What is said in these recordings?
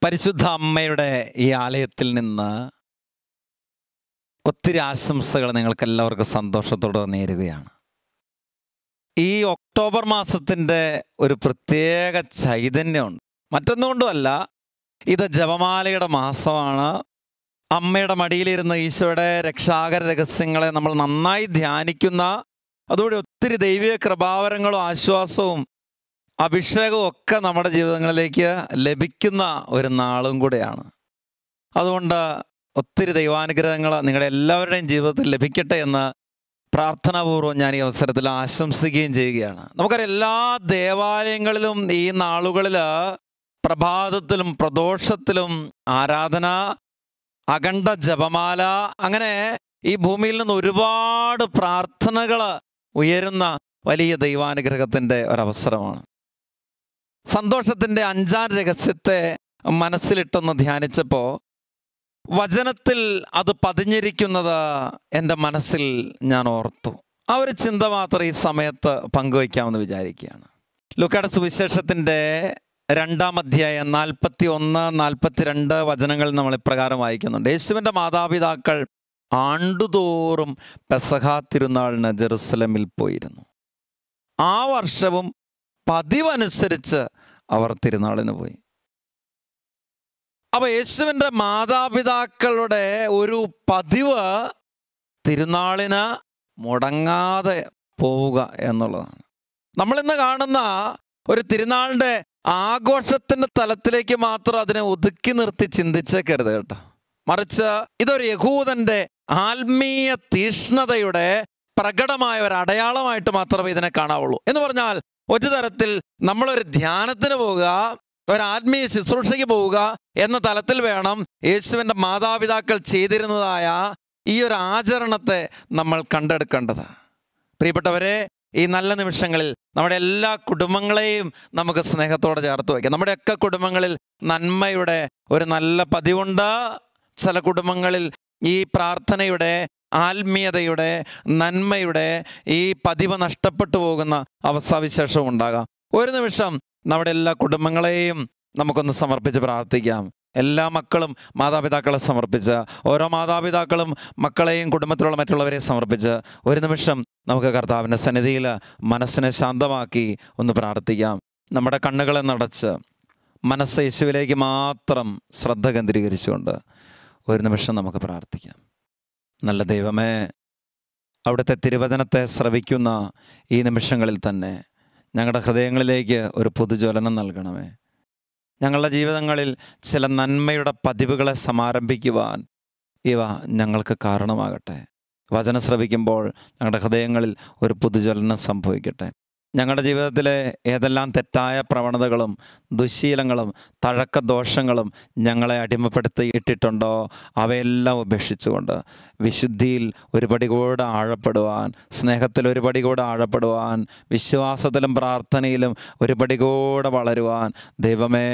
പരിശുദ്ധ അമ്മയുടെ ഈ ആലയത്തിൽ നിന്ന് ഒത്തിരി ആശംസകൾ നിങ്ങൾക്കെല്ലാവർക്കും സന്തോഷത്തോടെ നേരുകയാണ്. ഈ ഒക്ടോബർ മാസത്തിൻ്റെ ഒരു പ്രത്യേക ചൈതന്യമുണ്ട്. മറ്റൊന്നുകൊണ്ടുമല്ല, ഇത് ജപമാലയുടെ മാസമാണ്. അമ്മയുടെ മടിയിലിരുന്ന് ഈശോയുടെ രക്ഷാകര രഹസ്യങ്ങളെ നമ്മൾ നന്നായി ധ്യാനിക്കുന്ന, അതുകൂടി ഒത്തിരി ദൈവിക കൃപാവരങ്ങളും ആശ്വാസവും അഭിഷേകവും ഒക്കെ നമ്മുടെ ജീവിതങ്ങളിലേക്ക് ലഭിക്കുന്ന ഒരു നാളും കൂടെയാണ്. അതുകൊണ്ട് ഒത്തിരി ദൈവാനുഗ്രഹങ്ങൾ നിങ്ങളുടെ എല്ലാവരുടെയും ജീവിതത്തിൽ ലഭിക്കട്ടെ എന്ന് പ്രാർത്ഥനാപൂർവ്വം ഞാൻ ഈ അവസരത്തിൽ ആശംസിക്കുകയും ചെയ്യുകയാണ്. നമുക്കറിയാം, എല്ലാ ദേവാലയങ്ങളിലും ഈ നാളുകളിൽ പ്രഭാതത്തിലും പ്രദോഷത്തിലും ആരാധന, അഖണ്ഡ ജപമാല, അങ്ങനെ ഈ ഭൂമിയിൽ നിന്ന് ഒരുപാട് പ്രാർത്ഥനകൾ ഉയരുന്ന വലിയ ദൈവാനുഗ്രഹത്തിൻ്റെ ഒരവസരമാണ്. സന്തോഷത്തിൻ്റെ 5-ാം രഹസ്യത്തെ മനസ്സിലിട്ടൊന്ന് ധ്യാനിച്ചപ്പോൾ വചനത്തിൽ അത് പതിഞ്ഞിരിക്കുന്നത് എൻ്റെ മനസ്സിൽ ഞാൻ ഓർത്തു. ആ ഒരു ചിന്ത മാത്രം ഈ സമയത്ത് പങ്കുവയ്ക്കാമെന്ന് വിചാരിക്കുകയാണ്. ലൂക്കായുടെ സുവിശേഷത്തിൻ്റെ 2-ാം അധ്യായം 41-42 വചനങ്ങൾ നമ്മൾ ഇപ്രകാരം വായിക്കുന്നുണ്ട്. യേശുവിൻ്റെ മാതാപിതാക്കൾ ആണ്ടുതോറും പെസഹ തിരുനാളിന് ജെറുസലമിൽ പോയിരുന്നു. ആ വർഷവും പതിവനുസരിച്ച് അവർ തിരുനാളിന് പോയി. അപ്പോൾ യേശുവിൻ്റെ മാതാപിതാക്കളുടെ ഒരു പതിവ് തിരുനാളിന് മുടങ്ങാതെ പോവുക എന്നുള്ളതാണ്. നമ്മളിന്ന് കാണുന്ന ഒരു തിരുനാളിൻ്റെ ആഘോഷത്തിൻ്റെ തലത്തിലേക്ക് മാത്രം അതിനെ ഒതുക്കി നിർത്തി ചിന്തിച്ചേക്കരുത് കേട്ടോ. മറിച്ച് ഇതൊരു യഹൂദൻ്റെ ആത്മീയ തീഷ്ണതയുടെ പ്രകടമായ ഒരു അടയാളമായിട്ട് മാത്രമേ ഇതിനെ കാണാവുള്ളൂ. എന്ന് പറഞ്ഞാൽ, ഒരു തരത്തിൽ നമ്മളൊരു ധ്യാനത്തിന് പോവുക, ഒരു ആത്മീയ ശുശ്രൂഷയ്ക്ക് പോവുക എന്ന തലത്തിൽ വേണം യേശുവിൻ്റെ മാതാപിതാക്കൾ ചെയ്തിരുന്നതായ ഈ ഒരു ആചരണത്തെ നമ്മൾ കണ്ടെടുക്കേണ്ടത്. പ്രിയപ്പെട്ടവരെ, ഈ നല്ല നിമിഷങ്ങളിൽ നമ്മുടെ എല്ലാ കുടുംബങ്ങളെയും നമുക്ക് സ്നേഹത്തോടെ ചേർത്ത് വയ്ക്കാം. നമ്മുടെയൊക്കെ കുടുംബങ്ങളിൽ നന്മയുടെ ഒരു നല്ല പതിവുണ്ട്. ചില കുടുംബങ്ങളിൽ ഈ പ്രാർത്ഥനയുടെ, ആത്മീയതയുടെ, നന്മയുടെ ഈ പതിവ് നഷ്ടപ്പെട്ടു പോകുന്ന അവസ്ഥാവിശേഷവും ഉണ്ടാകാം. ഒരു നിമിഷം നമ്മുടെ എല്ലാ കുടുംബങ്ങളെയും നമുക്കൊന്ന് സമർപ്പിച്ച് പ്രാർത്ഥിക്കാം. എല്ലാ മക്കളും മാതാപിതാക്കളെ സമർപ്പിച്ച്, ഓരോ മാതാപിതാക്കളും മക്കളെയും കുടുംബത്തിലുള്ള മറ്റുള്ളവരെയും സമർപ്പിച്ച് ഒരു നിമിഷം നമുക്ക് കർത്താവിൻ്റെ സന്നിധിയിൽ മനസ്സിനെ ശാന്തമാക്കി ഒന്ന് പ്രാർത്ഥിക്കാം. നമ്മുടെ കണ്ണുകളെ നടച്ച് മനസ്സ് യേശുവിലേക്ക് മാത്രം ശ്രദ്ധ കേന്ദ്രീകരിച്ചുകൊണ്ട് ഒരു നിമിഷം നമുക്ക് പ്രാർത്ഥിക്കാം. നല്ല ദൈവമേ, അവിടുത്തെ തിരുവചനത്തെ ശ്രവിക്കുന്ന ഈ നിമിഷങ്ങളിൽ തന്നെ ഞങ്ങളുടെ ഹൃദയങ്ങളിലേക്ക് ഒരു പുതുജ്വലനം നൽകണമേ. ഞങ്ങളുടെ ജീവിതങ്ങളിൽ ചില നന്മയുടെ പതിവുകളെ സമാരംഭിക്കുവാൻ ഇവ ഞങ്ങൾക്ക് കാരണമാകട്ടെ. വചനം ശ്രവിക്കുമ്പോൾ ഞങ്ങളുടെ ഹൃദയങ്ങളിൽ ഒരു പുതുജ്വലനം സംഭവിക്കട്ടെ. ഞങ്ങളുടെ ജീവിതത്തിലെ ഏതെല്ലാം തെറ്റായ പ്രവണതകളും ദുശ്ശീലങ്ങളും തഴക്കദോഷങ്ങളും ഞങ്ങളെ അടിമപ്പെടുത്തിയിട്ടിട്ടുണ്ടോ അവയെല്ലാം ഉപേക്ഷിച്ചുകൊണ്ട് വിശുദ്ധിയിൽ ഒരു പടി കൂടെ ആഴപ്പെടുവാൻ, സ്നേഹത്തിൽ ഒരു പടി കൂടെ ആഴപ്പെടുവാൻ, വിശ്വാസത്തിലും പ്രാർത്ഥനയിലും ഒരു പടി കൂടെ വളരുവാൻ ദൈവമേ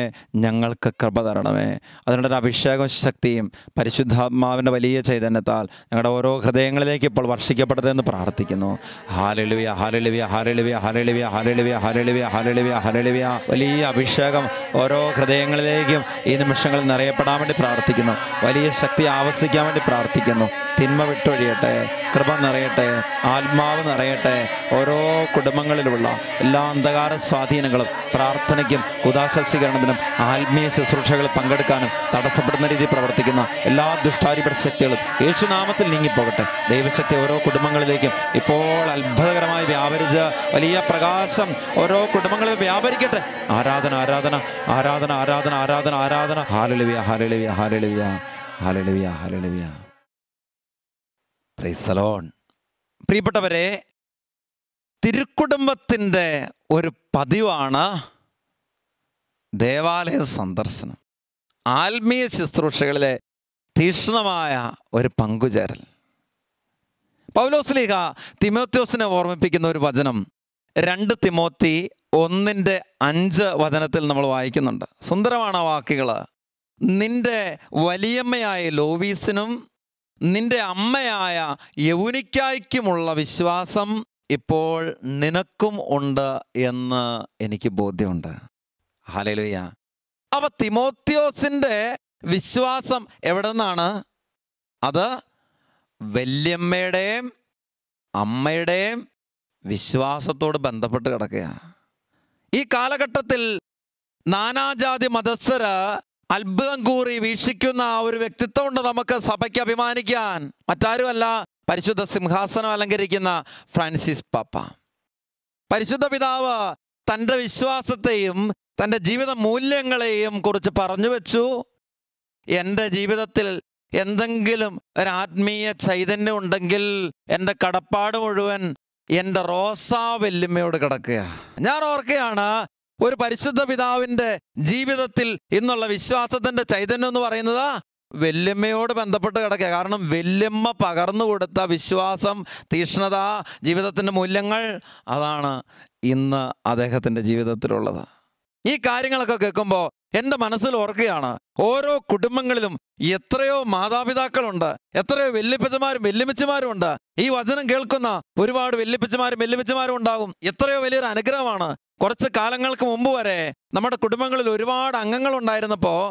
ഞങ്ങൾക്ക് കൃപ തരണമേ. അതിനുള്ളൊരു അഭിഷേകവും ശക്തിയും പരിശുദ്ധാത്മാവിൻ്റെ വലിയ ചൈതന്യത്താൽ ഞങ്ങളുടെ ഓരോ ഹൃദയങ്ങളിലേക്ക് ഇപ്പോൾ വർഷിക്കപ്പെടട്ടെ എന്ന് പ്രാർത്ഥിക്കുന്നു. ഹല്ലേലൂയ, ഹല്ലേലൂയ, ഹല്ലേലൂയ, ഹല്ലേലൂയ, ഹല്ലേലൂയ, ഹല്ലേലൂയ, ഹല്ലേലൂയ, ഹല്ലേലൂയ. വലിയ അഭിഷേകം ഓരോ ഹൃദയങ്ങളിലേക്കും ഈ നിമിഷങ്ങളിൽ നിറയപ്പെടാൻ വേണ്ടി പ്രാർത്ഥിക്കുന്നു. വലിയ ശക്തി ആവസിക്കാൻ വേണ്ടി പ്രാർത്ഥിക്കുന്നു. തിന്മ വിട്ടൊഴിയട്ടെ, കൃപ നിറയട്ടെ, ആത്മാവ് നിറയട്ടെ. ഓരോ കുടുംബങ്ങളിലുമുള്ള എല്ലാ അന്ധകാര സ്വാധീനങ്ങളും പ്രാർത്ഥനയ്ക്കും ഉദാസീകരണത്തിനും ആത്മീയ ശുശ്രൂഷകൾ പങ്കെടുക്കാനും തടസ്സപ്പെടുന്ന രീതിയിൽ പ്രവർത്തിക്കുന്ന എല്ലാ ദുഷ്ടാരിപട ശക്തികളും യേശുനാമത്തിൽ നീങ്ങിപ്പോകട്ടെ. ദൈവശക്തി ഓരോ കുടുംബങ്ങളിലേക്കും ഇപ്പോൾ അത്ഭുതകരമായി വ്യാപരിച്ച് വലിയ പ്രകാശം ഓരോ കുടുംബങ്ങളിൽ വ്യാപരിക്കട്ടെ. ആരാധന, ആരാധന, ആരാധന, ആരാധന, ആരാധന, ആരാധന. ഹല്ലേലൂയ, ഹല്ലേലൂയ, ഹല്ലേലൂയ, ഹല്ലേലൂയ, ഹല്ലേലൂയ. Praise the Lord. പ്രിയപ്പെട്ടവരെ, തിരുക്കുടുംബത്തിൻ്റെ ഒരു പതിവാണ് ദേവാലയ സന്ദർശനം, ആത്മീയ ശുശ്രൂഷകളിലെ തീക്ഷ്ണമായ ഒരു പങ്കുചേരൽ. പൗലോസ്ലീഹ തിമോത്തിയോസിനെ ഓർമ്മിപ്പിക്കുന്ന ഒരു വചനം 2 തിമോത്തി 1:5 വചനത്തിൽ നമ്മൾ വായിക്കുന്നുണ്ട്. സുന്ദരമാണ് ആ വാക്കുകൾ. നിന്റെ വലിയമ്മയായ ലോവീസിനും നിന്റെ അമ്മയായ യൗനിക്കായ്ക്കുമുള്ള വിശ്വാസം ഇപ്പോൾ നിനക്കും ഉണ്ട് എന്ന് എനിക്ക് ബോധ്യമുണ്ട്. ഹല്ലേലൂയ. അപ്പൊ തിമോത്തിയോസിന്റെ വിശ്വാസം എവിടെ നിന്നാണ്? അത് വല്യമ്മയുടെയും അമ്മയുടെയും വിശ്വാസത്തോട് ബന്ധപ്പെട്ട് കിടക്കുക. ഈ കാലഘട്ടത്തിൽ നാനാജാതി മതസ്ഥര് അത്ഭുതം കൂറി വീക്ഷിക്കുന്ന ഒരു വ്യക്തിത്വമുണ്ട് നമുക്ക് സഭയ്ക്ക് അഭിമാനിക്കാൻ. മറ്റാരുമല്ല, പരിശുദ്ധ സിംഹാസനം അലങ്കരിക്കുന്ന ഫ്രാൻസിസ് പാപ്പ. പരിശുദ്ധ പിതാവ് തൻ്റെ വിശ്വാസത്തെയും തൻ്റെ ജീവിത മൂല്യങ്ങളെയും കുറിച്ച് പറഞ്ഞു വെച്ചു. എൻ്റെ ജീവിതത്തിൽ എന്തെങ്കിലും ഒരു ആത്മീയ ചൈതന്യം ഉണ്ടെങ്കിൽ എൻ്റെ കടപ്പാട് മുഴുവൻ എൻ്റെ റോസാ വല്യമ്മയോട് കിടക്കുക. ഞാൻ ഓർക്കുകയാണ്, ഒരു പരിശുദ്ധ പിതാവിൻ്റെ ജീവിതത്തിൽ ഇന്നുള്ള വിശ്വാസത്തിൻ്റെ ചൈതന്യം എന്ന് പറയുന്നത് വല്യമ്മയോട് ബന്ധപ്പെട്ട് കിടക്കുക. കാരണം വല്യമ്മ പകർന്നു കൊടുത്ത വിശ്വാസം, തീക്ഷ്ണത, ജീവിതത്തിൻ്റെ മൂല്യങ്ങൾ, അതാണ് ഇന്ന് അദ്ദേഹത്തിൻ്റെ ജീവിതത്തിലുള്ളത്. ഈ കാര്യങ്ങളൊക്കെ കേൾക്കുമ്പോൾ എൻ്റെ മനസ്സിൽ ഓർക്കുകയാണ്, ഓരോ കുടുംബങ്ങളിലും എത്രയോ മാതാപിതാക്കളുണ്ട്, എത്രയോ വല്യപ്പച്ചമാരും വല്യമ്മച്ചിമാരും ഉണ്ട്. ഈ വചനം കേൾക്കുന്ന ഒരുപാട് വല്യപ്പച്ചമാരും വല്യമ്മച്ചിമാരും ഉണ്ടാകും. എത്രയോ വലിയൊരു അനുഗ്രഹമാണ്. കുറച്ച് കാലങ്ങൾക്ക് മുമ്പ് വരെ നമ്മുടെ കുടുംബങ്ങളിൽ ഒരുപാട് അംഗങ്ങൾ ഉണ്ടായിരുന്നപ്പോൾ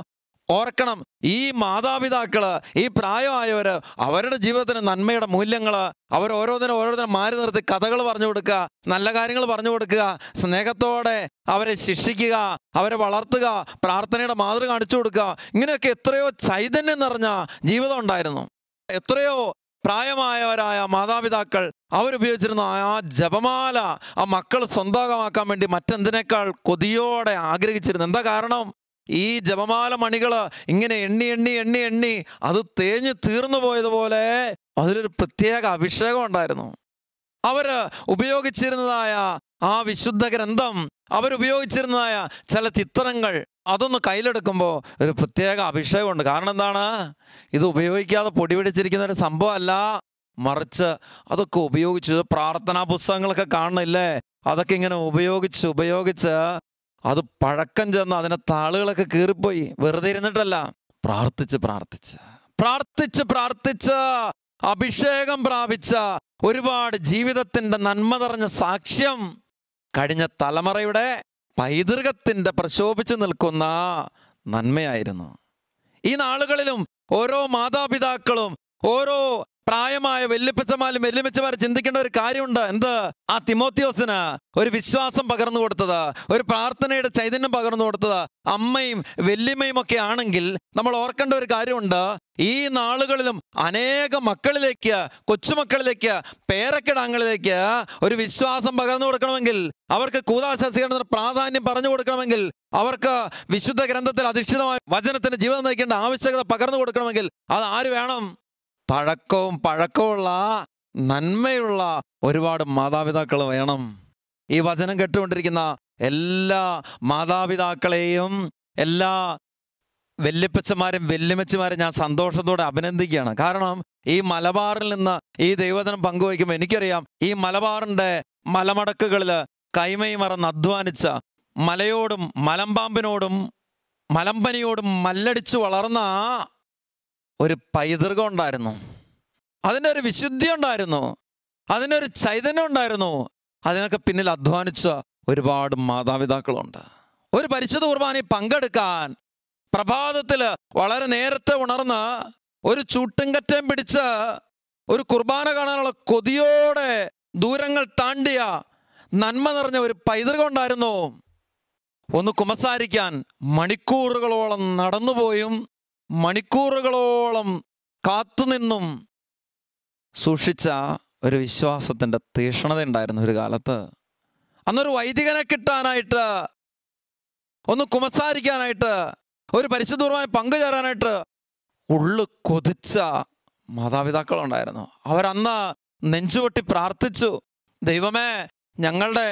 ഓർക്കണം, ഈ മാതാപിതാക്കള്, ഈ പ്രായമായവര് അവരുടെ ജീവിതത്തിന് നന്മയുടെ മൂല്യങ്ങള് അവർ ഓരോന്നിനും മാറി നിർത്തി കഥകൾ പറഞ്ഞു കൊടുക്കുക, നല്ല കാര്യങ്ങൾ പറഞ്ഞു കൊടുക്കുക, സ്നേഹത്തോടെ അവരെ ശിക്ഷിക്കുക, അവരെ വളർത്തുക, പ്രാർത്ഥനയുടെ മാതൃക കാണിച്ചു കൊടുക്കുക. ഇങ്ങനെയൊക്കെ എത്രയോ ചൈതന്യം നിറഞ്ഞ ജീവിതം ഉണ്ടായിരുന്നു. എത്രയോ പ്രായമായവരായ മാതാപിതാക്കൾ അവരുപയോഗിച്ചിരുന്ന ആ ജപമാല ആ മക്കൾ സ്വന്തമാക്കാൻ വേണ്ടി മറ്റെന്തിനേക്കാൾ കൊതിയോടെ ആഗ്രഹിച്ചിരുന്നു. എന്താ കാരണം? ഈ ജപമാല മണികൾ ഇങ്ങനെ എണ്ണി എണ്ണി എണ്ണി എണ്ണി അത് തേഞ്ഞ് തീർന്നു പോയതുപോലെ അതിലൊരു പ്രത്യേക അഭിഷേകം ഉണ്ടായിരുന്നു. അവര് ഉപയോഗിച്ചിരുന്നതായ ആ വിശുദ്ധ ഗ്രന്ഥം, അവരുപയോഗിച്ചിരുന്നതായ ചില ചിത്രങ്ങൾ, അതൊന്ന് കയ്യിലെടുക്കുമ്പോൾ ഒരു പ്രത്യേക അഭിഷേകമുണ്ട്. കാരണം എന്താണ്? ഇത് ഉപയോഗിക്കാതെ പൊടി പിടിച്ചിരിക്കുന്ന ഒരു സംഭവമല്ല, മറിച്ച് അതൊക്കെ ഉപയോഗിച്ച് പ്രാർത്ഥനാ പുസ്തകങ്ങളൊക്കെ കാണുന്നില്ലേ, അതൊക്കെ ഇങ്ങനെ ഉപയോഗിച്ച് അത് പഴക്കം ചെന്ന് അതിനെ താളുകളൊക്കെ കീറിപ്പോയി. വെറുതെ ഇരുന്നിട്ടല്ല, പ്രാർത്ഥിച്ച് അഭിഷേകം പ്രാപിച്ച ഒരുപാട് ജീവിതത്തിൻ്റെ നന്മ നിറഞ്ഞ സാക്ഷ്യം കഴിഞ്ഞ തലമുറയുടെ പൈതൃകത്തിൻ്റെ പ്രശോഭിച്ചു നിൽക്കുന്ന നന്മയായിരുന്നു. ഈ നാളുകളിലും ഓരോ മാതാപിതാക്കളും ഓരോ പ്രായമായ വല്യപ്പച്ചമാരും വല്യമ്മച്ചമാരും ചിന്തിക്കേണ്ട ഒരു കാര്യമുണ്ട്. എന്ത്? ആ തിമോത്തിയോസിന് ഒരു വിശ്വാസം പകർന്നു കൊടുത്തത്, ഒരു പ്രാർത്ഥനയുടെ ചൈതന്യം പകർന്നു കൊടുത്തത് അമ്മയും വല്യമ്മയും ഒക്കെ ആണെങ്കിൽ നമ്മൾ ഓർക്കേണ്ട ഒരു കാര്യമുണ്ട്. ഈ നാളുകളിലും അനേക മക്കളിലേക്ക്, കൊച്ചുമക്കളിലേക്ക്, പേരക്കിടാങ്ങളിലേക്ക് ഒരു വിശ്വാസം പകർന്നു കൊടുക്കണമെങ്കിൽ, അവർക്ക് കൂദാശസ്വീകരണത്തിന് പ്രാധാന്യം പറഞ്ഞു കൊടുക്കണമെങ്കിൽ, അവർക്ക് വിശുദ്ധ ഗ്രന്ഥത്തിൽ അധിഷ്ഠിതമായ വചനത്തിന് ജീവിതം നയിക്കേണ്ട ആവശ്യകത പകർന്നു കൊടുക്കണമെങ്കിൽ അത് ആര് വേണം? പഴക്കമുള്ള നന്മയുള്ള ഒരുപാട് മാതാപിതാക്കൾ വേണം. ഈ വചനം കേട്ടുകൊണ്ടിരിക്കുന്ന എല്ലാ മാതാപിതാക്കളെയും എല്ലാ വല്യപ്പച്ചമാരും വല്യമ്മച്ചിമാരും ഞാൻ സന്തോഷത്തോടെ അഭിനന്ദിക്കുകയാണ്. കാരണം ഈ മലബാറിൽ നിന്ന് ഈ ദൈവവചനം പങ്കുവയ്ക്കുമ്പോൾ എനിക്കറിയാം, ഈ മലബാറിൻ്റെ മലമടക്കുകളിൽ കൈമൈ മറന്ന് അധ്വാനിച്ച, മലയോടും മലമ്പാമ്പിനോടും മലമ്പനിയോടും മല്ലടിച്ചു വളർന്ന ഒരു പൈതൃകം ഉണ്ടായിരുന്നു. അതിൻ്റെ ഒരു വിശുദ്ധി ഉണ്ടായിരുന്നു, അതിനൊരു ചൈതന്യം ഉണ്ടായിരുന്നു. അതിനൊക്കെ പിന്നിൽ അധ്വാനിച്ച ഒരുപാട് മാതാപിതാക്കളുണ്ട്. ഒരു പരിശുദ്ധ കുർബാനയിൽ പങ്കെടുക്കാൻ പ്രഭാതത്തിൽ വളരെ നേരത്തെ ഉണർന്ന് ഒരു ചൂട്ടുംകറ്റയും പിടിച്ച് ഒരു കുർബാന കാണാനുള്ള കൊതിയോടെ ദൂരങ്ങൾ താണ്ടിയ നന്മ നിറഞ്ഞ ഒരു പൈതൃകം ഉണ്ടായിരുന്നു. ഒന്ന് കുമ്പസാരിക്കാൻ മണിക്കൂറുകളോളം നടന്നുപോയും മണിക്കൂറുകളോളം കാത്തുനിന്നും സൂക്ഷിച്ച ഒരു വിശ്വാസത്തിൻ്റെ തീക്ഷ്ണത ഉണ്ടായിരുന്നു ഒരു കാലത്ത്. അന്നൊരു വൈദികനെ കിട്ടാനായിട്ട്, ഒന്ന് കുമ്പസാരിക്കാനായിട്ട്, ഒരു പരിശുദ്ധ കുർബാനയിൽ പങ്കുചേരാനായിട്ട് ഉള്ളു കൊതിച്ച മാതാപിതാക്കളുണ്ടായിരുന്നു. അവരന്ന് നെഞ്ചുപൊട്ടി പ്രാർത്ഥിച്ചു, ദൈവമേ, ഞങ്ങളുടെ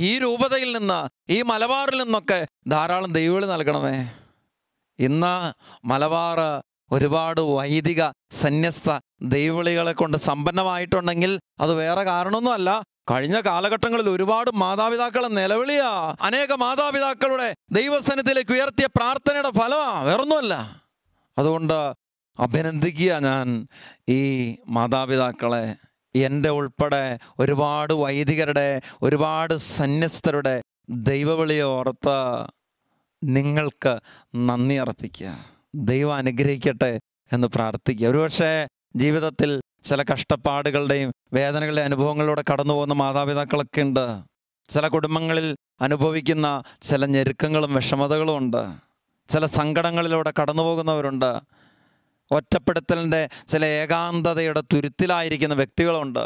ഈ രൂപതയിൽ നിന്ന്, ഈ മലബാറിൽ നിന്നൊക്കെ ധാരാളം ദൈവവിളി നൽകണമേ. ഇന്ന് മലബാർ ഒരുപാട് വൈദിക സന്യസ്ത ദൈവവിളികളെ കൊണ്ട് സമ്പന്നമായിട്ടുണ്ടെങ്കിൽ അത് വേറെ കാരണമൊന്നുമല്ല, കഴിഞ്ഞ കാലഘട്ടങ്ങളിൽ ഒരുപാട് മാതാപിതാക്കളെ നിലവിളിയാ, അനേക മാതാപിതാക്കളുടെ ദൈവസന്നിധിയിലേക്ക് ഉയർത്തിയ പ്രാർത്ഥനയുടെ ഫലമാണ്, വേറൊന്നുമല്ല. അതുകൊണ്ട് അഭിനന്ദിക്കുക ഞാൻ ഈ മാതാപിതാക്കളെ. എൻ്റെ ഉൾപ്പെടെ ഒരുപാട് വൈദികരുടെ, ഒരുപാട് സന്യസ്തരുടെ ദൈവവിളിയെ ഓർത്ത് നിങ്ങൾക്ക് നന്ദി അർപ്പിക്കുക. ദൈവം അനുഗ്രഹിക്കട്ടെ എന്ന് പ്രാർത്ഥിക്കുക. ഒരുപക്ഷെ ജീവിതത്തിൽ ചില കഷ്ടപ്പാടുകളുടെയും വേദനകളുടെ അനുഭവങ്ങളിലൂടെ കടന്നു പോകുന്ന മാതാപിതാക്കളൊക്കെ ഉണ്ട്. ചില കുടുംബങ്ങളിൽ അനുഭവിക്കുന്ന ചില ഞെരുക്കങ്ങളും വിഷമതകളും ഉണ്ട്. ചില സങ്കടങ്ങളിലൂടെ കടന്നു പോകുന്നവരുണ്ട്. ഒറ്റപ്പെടുത്തലിൻ്റെ ചില ഏകാന്തതയുടെ തുരുത്തിലായിരിക്കുന്ന വ്യക്തികളുണ്ട്.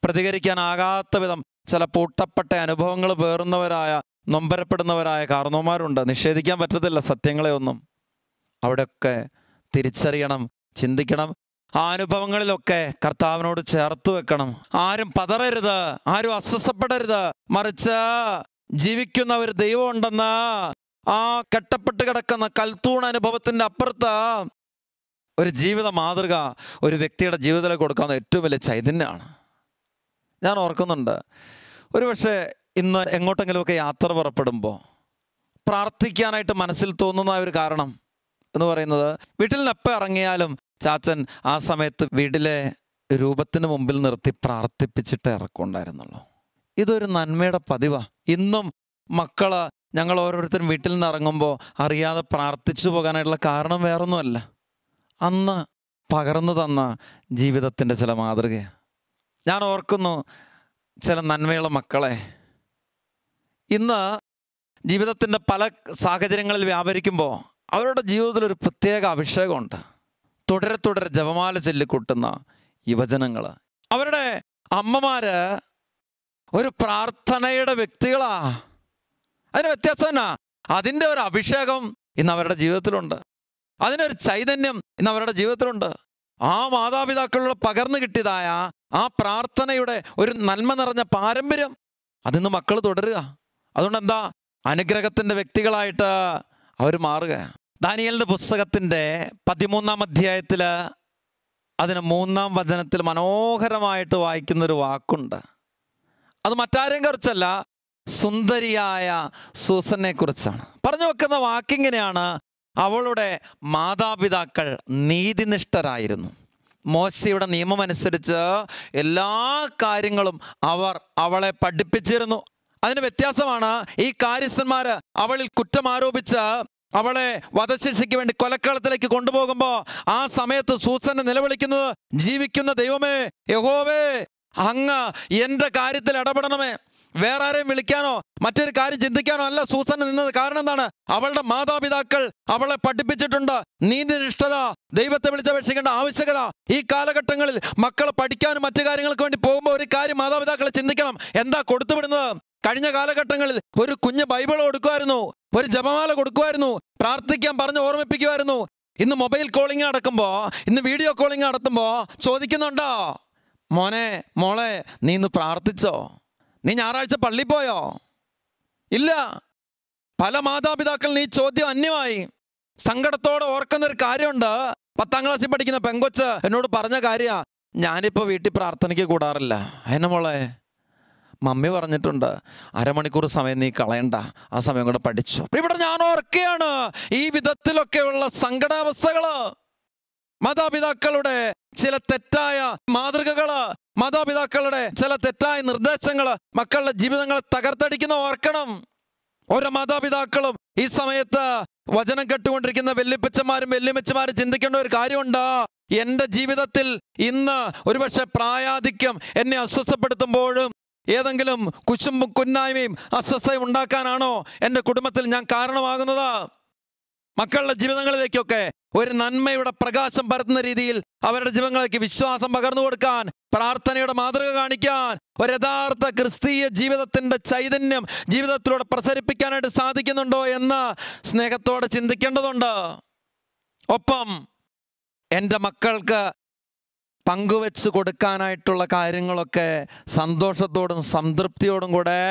പ്രതികരിക്കാനാകാത്ത വിധം ചില പൂട്ടപ്പെട്ട അനുഭവങ്ങൾ പേറുന്നവരായ നൊമ്പരപ്പെടുന്നവരായ കാരണവന്മാരുണ്ട്. നിഷേധിക്കാൻ പറ്റത്തില്ല സത്യങ്ങളെ ഒന്നും. അവിടെയൊക്കെ തിരിച്ചറിയണം, ചിന്തിക്കണം. ആ അനുഭവങ്ങളിലൊക്കെ കർത്താവിനോട് ചേർത്ത് വെക്കണം. ആരും പതറരുത്, ആരും അസ്വസ്ഥപ്പെടരുത്. മറിച്ച് ജീവിക്കുന്ന ഒരു ദൈവം ഉണ്ടെന്ന് ആ കെട്ടപ്പെട്ട് കിടക്കുന്ന കൽത്തൂൺ അനുഭവത്തിൻ്റെ അപ്പുറത്ത് ഒരു ജീവിത മാതൃക ഒരു വ്യക്തിയുടെ ജീവിതത്തിൽ കൊടുക്കാവുന്ന ഏറ്റവും വലിയ ചൈതന്യമാണ്. ഞാൻ ഓർക്കുന്നുണ്ട്, ഒരുപക്ഷെ ഇന്ന് എങ്ങോട്ടെങ്കിലുമൊക്കെ യാത്ര പുറപ്പെടുമ്പോൾ പ്രാർത്ഥിക്കാനായിട്ട് മനസ്സിൽ തോന്നുന്ന ഒരു കാരണം എന്ന് പറയുന്നത്, വീട്ടിൽ നിന്ന് എപ്പോൾ ഇറങ്ങിയാലും ചാച്ചൻ ആ സമയത്ത് വീട്ടിലെ രൂപത്തിന് മുമ്പിൽ നിർത്തി പ്രാർത്ഥിപ്പിച്ചിട്ട് ഇറക്കുണ്ടായിരുന്നുള്ളൂ. ഇതൊരു നന്മയുടെ പതിവാണ്. ഇന്നും മക്കള് ഞങ്ങൾ ഓരോരുത്തരും വീട്ടിൽ നിന്ന് ഇറങ്ങുമ്പോൾ അറിയാതെ പ്രാർത്ഥിച്ചു പോകാനായിട്ടുള്ള കാരണം വേറൊന്നുമല്ല, അന്ന് പകർന്നു തന്ന ജീവിതത്തിൻ്റെ ചില മാതൃകയാണ്. ഞാൻ ഓർക്കുന്നു ചില നന്മയുള്ള മക്കളെ. ഇന്ന് ജീവിതത്തിൻ്റെ പല സാഹചര്യങ്ങളിൽ വ്യാപരിക്കുമ്പോൾ അവരുടെ ജീവിതത്തിൽ ഒരു പ്രത്യേക അഭിഷേകമുണ്ട്. തുടരെ തുടരെ ജപമാല ചൊല്ലിക്കൂട്ടുന്ന യുവജനങ്ങൾ, അവരുടെ അമ്മമാര് ഒരു പ്രാർത്ഥനയുടെ വ്യക്തികളാ. അതിന് വ്യത്യാസം എന്നാ? അതിൻ്റെ ഒരു അഭിഷേകം ഇന്ന് അവരുടെ ജീവിതത്തിലുണ്ട്. അതിനൊരു ചൈതന്യം ഇന്ന് അവരുടെ ജീവിതത്തിലുണ്ട്. ആ മാതാപിതാക്കളിലൂടെ പകർന്നു കിട്ടിയതായ ആ പ്രാർത്ഥനയുടെ ഒരു നന്മ നിറഞ്ഞ പാരമ്പര്യം അതിന്ന് മക്കൾ തുടരുക. അതുകൊണ്ട് എന്താ? അനുഗ്രഹത്തിൻ്റെ വ്യക്തികളായിട്ട് അവർ മാറുക. ദാനിയേലിൻ്റെ പുസ്തകത്തിൻ്റെ 13-ാം അധ്യായത്തിൽ അതിന് 3-ാം വചനത്തിൽ മനോഹരമായിട്ട് വായിക്കുന്നൊരു വാക്കുണ്ട്. അത് മറ്റാരെയും കുറിച്ചല്ല, സുന്ദരിയായ സൂസനെ കുറിച്ചാണ്. പറഞ്ഞു വെക്കുന്ന വാക്കിങ്ങനെയാണ്: അവളുടെ മാതാപിതാക്കൾ നീതിനിഷ്ഠരായിരുന്നു. മോശയുടെ നിയമം അനുസരിച്ച് എല്ലാ കാര്യങ്ങളും അവർ അവളെ പഠിപ്പിച്ചിരുന്നു. അതിന് വ്യത്യാസമാണ് ഈ കാര്യസ്ഥന്മാർ അവളിൽ കുറ്റം ആരോപിച്ച് അവളെ വധശിക്ഷയ്ക്ക് വേണ്ടി കൊലക്കളത്തിലേക്ക് കൊണ്ടുപോകുമ്പോൾ ആ സമയത്ത് സൂസനെ നിലവിളിക്കുന്നത്, ജീവിക്കുന്ന ദൈവമേ, യഹോവേ, അങ്ങ് എൻ്റെ കാര്യത്തിൽ ഇടപെടണമേ. വേറെ ആരെയും വിളിക്കാനോ മറ്റൊരു കാര്യം ചിന്തിക്കാനോ അല്ല സൂസൻ നിന്നത്. കാരണം എന്താണ്? അവളുടെ മാതാപിതാക്കൾ അവളെ പഠിപ്പിച്ചിട്ടുണ്ട്. നീതിനിഷ്ഠത, ദൈവത്തെ വിളിച്ചപേക്ഷിക്കേണ്ട ആവശ്യകത. ഈ കാലഘട്ടങ്ങളിൽ മക്കൾ പഠിക്കാനും മറ്റു കാര്യങ്ങൾക്ക് വേണ്ടി പോകുമ്പോൾ ഒരു കാര്യം മാതാപിതാക്കളെ ചിന്തിക്കണം. എന്താ കൊടുത്തുവിടുന്നത്? കഴിഞ്ഞ കാലഘട്ടങ്ങളിൽ ഒരു കുഞ്ഞ് ബൈബിൾ കൊടുക്കുമായിരുന്നു, ഒരു ജപമാല കൊടുക്കുമായിരുന്നു, പ്രാർത്ഥിക്കാൻ പറഞ്ഞ് ഓർമ്മിപ്പിക്കുമായിരുന്നു. ഇന്ന് മൊബൈൽ കോളിംഗ് നടക്കുമ്പോൾ, ഇന്ന് വീഡിയോ കോളിംഗ് നടത്തുമ്പോൾ ചോദിക്കുന്നുണ്ടോ, മോനെ മോളെ നീ ഇന്ന് പ്രാർത്ഥിച്ചോ? നീ ഞായറാഴ്ച പള്ളിയിൽ പോയോ? ഇല്ല. പല മാതാപിതാക്കൾ ഈ ചോദ്യം അന്യമായി. സങ്കടത്തോടെ ഓർക്കുന്നൊരു കാര്യമുണ്ട്. 10-ാം ക്ലാസ്സിൽ പഠിക്കുന്ന പെങ്കൊച്ച് എന്നോട് പറഞ്ഞ കാര്യമാണ്, ഞാനിപ്പോൾ വീട്ടിൽ പ്രാർത്ഥനയ്ക്ക് കൂടാറില്ല. അതിനെ മോളെ, മമ്മി പറഞ്ഞിട്ടുണ്ട് അരമണിക്കൂർ സമയം നീ കളയണ്ട, ആ സമയം കൂടെ പഠിച്ചു. ഇവിടെ ഞാൻ ഓർക്കുകയാണ് ഈ വിധത്തിലൊക്കെയുള്ള സങ്കടാവസ്ഥകള്, മാതാപിതാക്കളുടെ ചില തെറ്റായ മാതൃകകള്, മാതാപിതാക്കളുടെ ചില തെറ്റായ നിർദ്ദേശങ്ങള് മക്കളുടെ ജീവിതങ്ങളെ തകർത്തടിക്കുന്ന ഓർക്കണം. ഓരോ മാതാപിതാക്കളും ഈ സമയത്ത് വചനം കേട്ടുകൊണ്ടിരിക്കുന്ന വല്യപ്പച്ചമാരും വല്യമ്മച്ചമാരും ചിന്തിക്കേണ്ട ഒരു കാര്യമുണ്ട്. എൻ്റെ ജീവിതത്തിൽ ഇന്ന് ഒരുപക്ഷെ പ്രായാധിക്യം എന്നെ അസ്വസ്ഥപ്പെടുത്തുമ്പോഴും ഏതെങ്കിലും കുശുമ്പും കുന്നായ്മയും അസ്വസ്ഥയും ഉണ്ടാക്കാനാണോ എൻ്റെ കുടുംബത്തിൽ ഞാൻ കാരണമാകുന്നത്? മക്കളുടെ ജീവിതങ്ങളിലേക്കൊക്കെ ഒരു നന്മയുടെ പ്രകാശം പരത്തുന്ന രീതിയിൽ അവരുടെ ജീവിതങ്ങളിലേക്ക് വിശ്വാസം പകർന്നു കൊടുക്കാൻ, പ്രാർത്ഥനയുടെ മാതൃക കാണിക്കാൻ, ഒരു യഥാർത്ഥ ക്രിസ്തീയ ജീവിതത്തിൻ്റെ ചൈതന്യം ജീവിതത്തിലൂടെ പ്രസരിപ്പിക്കാനായിട്ട് സാധിക്കുന്നുണ്ടോ എന്ന് സ്നേഹത്തോടെ ചിന്തിക്കേണ്ടതുണ്ട്. ഒപ്പം എൻ്റെ മക്കൾക്ക് പങ്കുവെച്ച് കൊടുക്കാനായിട്ടുള്ള കാര്യങ്ങളൊക്കെ സന്തോഷത്തോടും സംതൃപ്തിയോടും കൂടെ